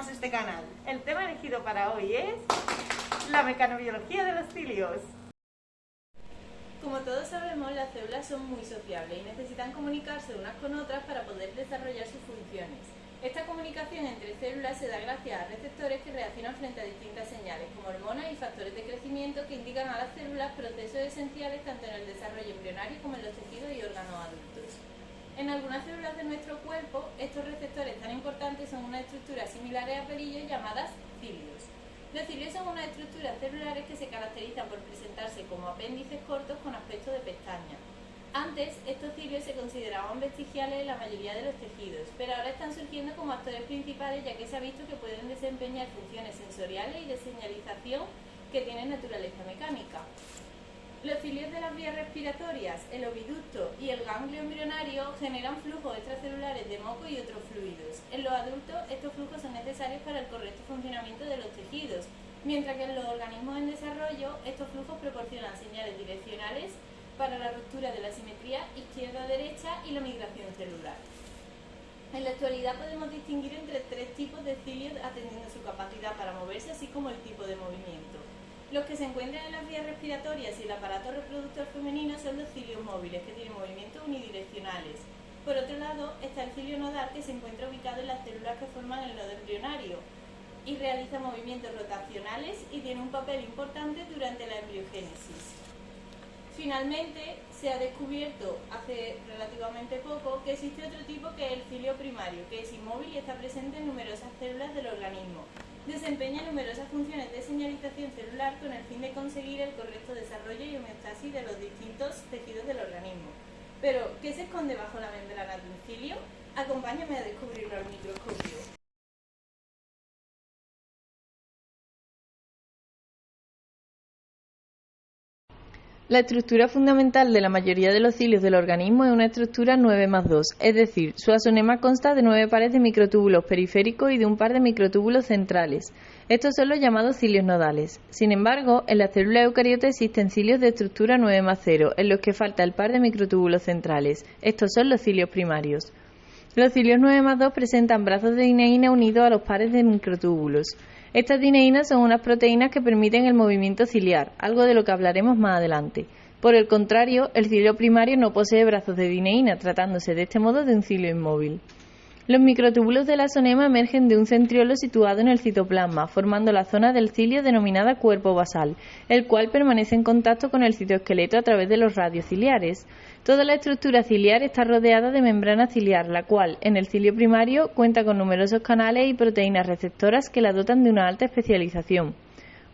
más este canal. El tema elegido para hoy es la mecanobiología de los cilios. Como todos sabemos, las células son muy sociables y necesitan comunicarse unas con otras para poder desarrollar sus funciones. Esta comunicación entre células se da gracias a receptores que reaccionan frente a distintas señales, como hormonas y factores de crecimiento que indican a las células procesos esenciales tanto en el desarrollo embrionario como en los tejidos y órganos adultos. En algunas células de nuestro cuerpo, estos receptores tan importantes son unas estructuras similares a pelillos llamadas cilios. Los cilios son unas estructuras celulares que se caracterizan por presentarse como apéndices cortos con aspecto de pestaña. Antes, estos cilios se consideraban vestigiales en la mayoría de los tejidos, pero ahora están surgiendo como actores principales ya que se ha visto que pueden desempeñar funciones sensoriales y de señalización que tienen naturaleza mecánica. Los cilios de las vías respiratorias, el oviducto y el ganglio embrionario generan flujos extracelulares de moco y otros fluidos. En los adultos, estos flujos son necesarios para el correcto funcionamiento de los tejidos, mientras que en los organismos en desarrollo, estos flujos proporcionan señales direccionales para la ruptura de la simetría izquierda-derecha y la migración celular. En la actualidad podemos distinguir entre tres tipos de cilios atendiendo su capacidad para moverse, así como el tipo de movimiento. Los que se encuentran en las vías respiratorias y el aparato reproductor femenino son los cilios móviles, que tienen movimientos unidireccionales. Por otro lado, está el cilio nodal, que se encuentra ubicado en las células que forman el nodo embrionario y realiza movimientos rotacionales y tiene un papel importante durante la embriogénesis. Finalmente, se ha descubierto hace relativamente poco que existe otro tipo que es el cilio primario, que es inmóvil y está presente en numerosas células del organismo. Desempeña numerosas funciones de señalización celular con el fin de conseguir el correcto desarrollo y homeostasis de los distintos tejidos del organismo. Pero, ¿qué se esconde bajo la membrana de un cilio? Acompáñame a descubrirlo al microscopio. La estructura fundamental de la mayoría de los cilios del organismo es una estructura 9+2, es decir, su axonema consta de 9 pares de microtúbulos periféricos y de un par de microtúbulos centrales. Estos son los llamados cilios nodales. Sin embargo, en las células eucariotas existen cilios de estructura 9+0, en los que falta el par de microtúbulos centrales. Estos son los cilios primarios. Los cilios 9+2 presentan brazos de dineína unidos a los pares de microtúbulos. Estas dineínas son unas proteínas que permiten el movimiento ciliar, algo de lo que hablaremos más adelante. Por el contrario, el cilio primario no posee brazos de dineína, tratándose de este modo de un cilio inmóvil. Los microtúbulos del axonema emergen de un centriolo situado en el citoplasma, formando la zona del cilio denominada cuerpo basal, el cual permanece en contacto con el citoesqueleto a través de los radios ciliares. Toda la estructura ciliar está rodeada de membrana ciliar, la cual, en el cilio primario, cuenta con numerosos canales y proteínas receptoras que la dotan de una alta especialización.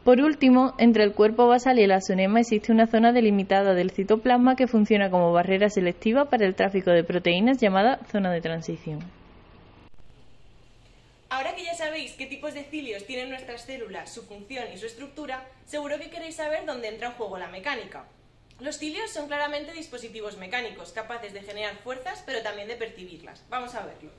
Por último, entre el cuerpo basal y el axonema existe una zona delimitada del citoplasma que funciona como barrera selectiva para el tráfico de proteínas llamada zona de transición. Ahora que ya sabéis qué tipos de cilios tienen nuestras células, su función y su estructura, seguro que queréis saber dónde entra en juego la mecánica. Los cilios son claramente dispositivos mecánicos, capaces de generar fuerzas, pero también de percibirlas. Vamos a verlo.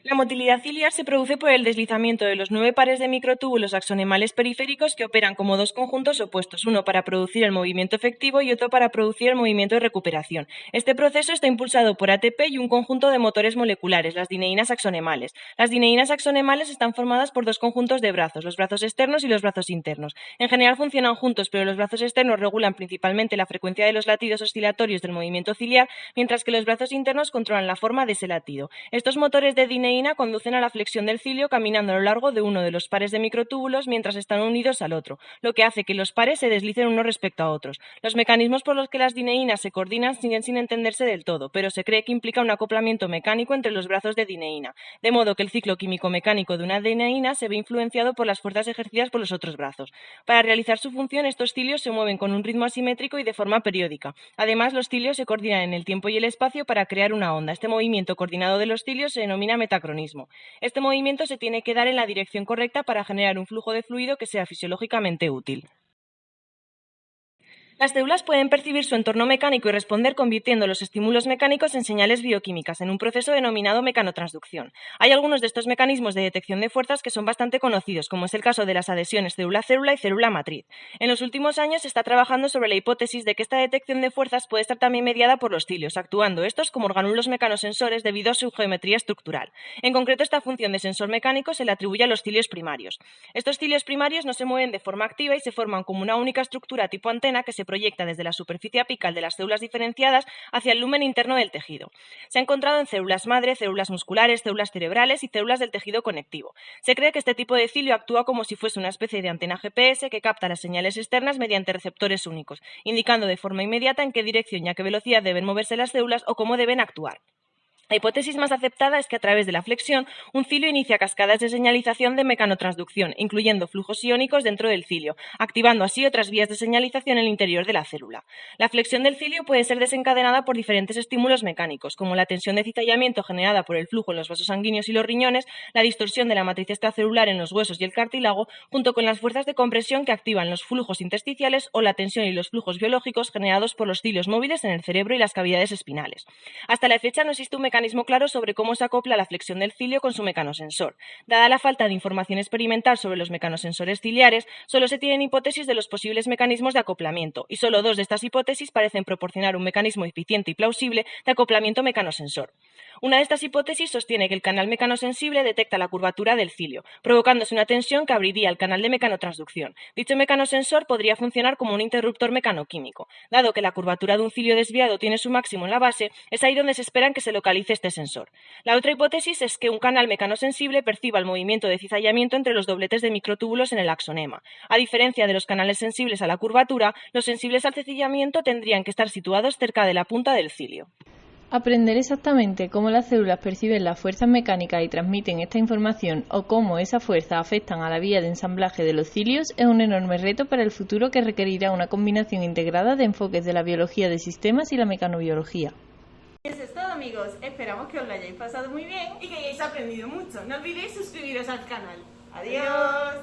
La motilidad ciliar se produce por el deslizamiento de los 9 pares de microtúbulos axonemales periféricos que operan como dos conjuntos opuestos, uno para producir el movimiento efectivo y otro para producir el movimiento de recuperación. Este proceso está impulsado por ATP y un conjunto de motores moleculares, las dineínas axonemales. Las dineínas axonemales están formadas por dos conjuntos de brazos, los brazos externos y los brazos internos. En general funcionan juntos, pero los brazos externos regulan principalmente la frecuencia de los latidos oscilatorios del movimiento ciliar, mientras que los brazos internos controlan la forma de ese latido. Estos motores de dineína conducen a la flexión del cilio caminando a lo largo de uno de los pares de microtúbulos mientras están unidos al otro, lo que hace que los pares se deslicen unos respecto a otros. Los mecanismos por los que las dineínas se coordinan siguen sin entenderse del todo, pero se cree que implica un acoplamiento mecánico entre los brazos de dineína, de modo que el ciclo químico-mecánico de una dineína se ve influenciado por las fuerzas ejercidas por los otros brazos. Para realizar su función, estos cilios se mueven con un ritmo asimétrico y de forma periódica. Además, los cilios se coordinan en el tiempo y el espacio para crear una onda. Este movimiento coordinado de los cilios se denomina metacronismo. Este movimiento se tiene que dar en la dirección correcta para generar un flujo de fluido que sea fisiológicamente útil. Las células pueden percibir su entorno mecánico y responder convirtiendo los estímulos mecánicos en señales bioquímicas en un proceso denominado mecanotransducción. Hay algunos de estos mecanismos de detección de fuerzas que son bastante conocidos, como es el caso de las adhesiones célula-célula y célula-matriz. En los últimos años se está trabajando sobre la hipótesis de que esta detección de fuerzas puede estar también mediada por los cilios, actuando estos como orgánulos mecanosensores debido a su geometría estructural. En concreto, esta función de sensor mecánico se le atribuye a los cilios primarios. Estos cilios primarios no se mueven de forma activa y se forman como una única estructura tipo antena que se proyecta desde la superficie apical de las células diferenciadas hacia el lumen interno del tejido. Se ha encontrado en células madre, células musculares, células cerebrales y células del tejido conectivo. Se cree que este tipo de cilio actúa como si fuese una especie de antena GPS que capta las señales externas mediante receptores únicos, indicando de forma inmediata en qué dirección y a qué velocidad deben moverse las células o cómo deben actuar. La hipótesis más aceptada es que a través de la flexión, un cilio inicia cascadas de señalización de mecanotransducción, incluyendo flujos iónicos dentro del cilio, activando así otras vías de señalización en el interior de la célula. La flexión del cilio puede ser desencadenada por diferentes estímulos mecánicos, como la tensión de cizallamiento generada por el flujo en los vasos sanguíneos y los riñones, la distorsión de la matriz extracelular en los huesos y el cartílago, junto con las fuerzas de compresión que activan los flujos intersticiales o la tensión y los flujos biológicos generados por los cilios móviles en el cerebro y las cavidades espinales. Hasta la fecha no existe un mecanismo claro sobre cómo se acopla la flexión del cilio con su mecanosensor. Dada la falta de información experimental sobre los mecanosensores ciliares, solo se tienen hipótesis de los posibles mecanismos de acoplamiento, y solo dos de estas hipótesis parecen proporcionar un mecanismo eficiente y plausible de acoplamiento mecanosensor. Una de estas hipótesis sostiene que el canal mecanosensible detecta la curvatura del cilio, provocándose una tensión que abriría el canal de mecanotransducción. Dicho mecanosensor podría funcionar como un interruptor mecanoquímico. Dado que la curvatura de un cilio desviado tiene su máximo en la base, es ahí donde se esperan que se localice este sensor. La otra hipótesis es que un canal mecanosensible perciba el movimiento de cizallamiento entre los dobletes de microtúbulos en el axonema. A diferencia de los canales sensibles a la curvatura, los sensibles al cizallamiento tendrían que estar situados cerca de la punta del cilio. Aprender exactamente cómo las células perciben las fuerzas mecánicas y transmiten esta información o cómo esas fuerzas afectan a la vía de ensamblaje de los cilios es un enorme reto para el futuro que requerirá una combinación integrada de enfoques de la biología de sistemas y la mecanobiología. Eso es todo, amigos. Esperamos que os lo hayáis pasado muy bien y que hayáis aprendido mucho. No olvidéis suscribiros al canal. ¡Adiós!